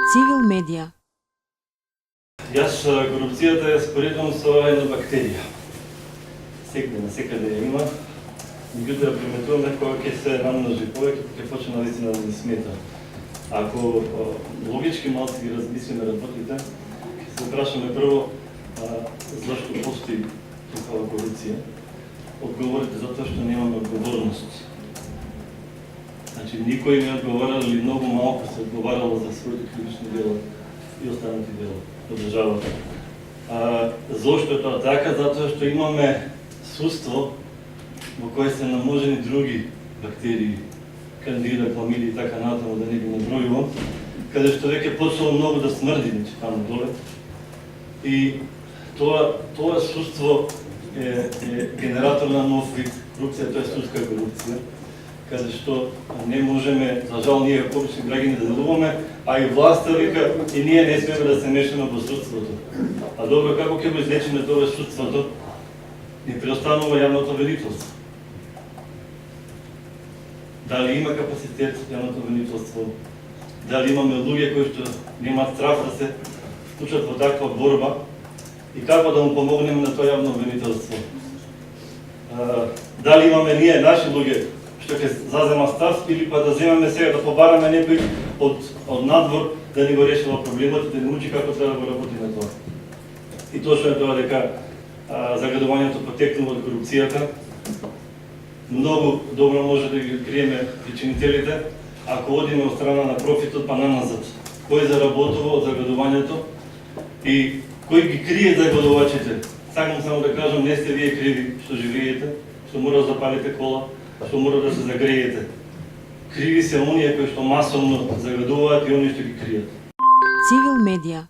Civil Media. Јас корупцијата ја споредувам со една бактерија. Секаде ја има. Меѓутоа приметуваме кога ќе се намножи повеќе, ќе почне навистина да ни смета. Ако логички малци ги размислиме работите, ќе се прашаме прво зашто постои такава корупција. Одговорите затоа што немаме одговорност. Значи, никој не одговарал или многу малку се одговарало за своите кривични дела и останати дела од државата. Зошто е тоа така? Затоа што имаме судство во кое се наможени други бактерии, кандида, кламиди и така натаму, да не ги набројувам, каде што веќе почнало многу да смрди, значи таму доле. И тоа судство е генератор на нов вид корупција, тоа е судска корупција, каде што не можеме, за жал, ние како обични граѓани да делуваме, а и власта вика и ние не смеме да се мешаме во судството. А добро, како ќе го излечиме тоа судството? Ни преостанува јавното обвинителство. Дали има капацитет јавното обвинителство? Дали имаме луѓе кои што немаат страх да се вклучат во таква борба и како да му помогнеме на тоа јавно обвинителство? Дали имаме ние, наши луѓе, што ќе зазема став, или па да земеме сега да побараме некој од надвор да ни го решава проблемот и да ни учи како треба да го работи на тоа. И точно е тоа дека загадувањето потекнува од корупцијата. Многу добро може да ги криеме причинителите, ако одиме од страна на профитот па наназад. Кој заработува од загадувањето и кој ги крие загадувачите. Сакам само да кажам, не сте вие криви што живеете, што мора да запалите кола, што мора да се загреете. Криви се оние кои што масовно загадуваат и оние што ги кријат. Civil Media.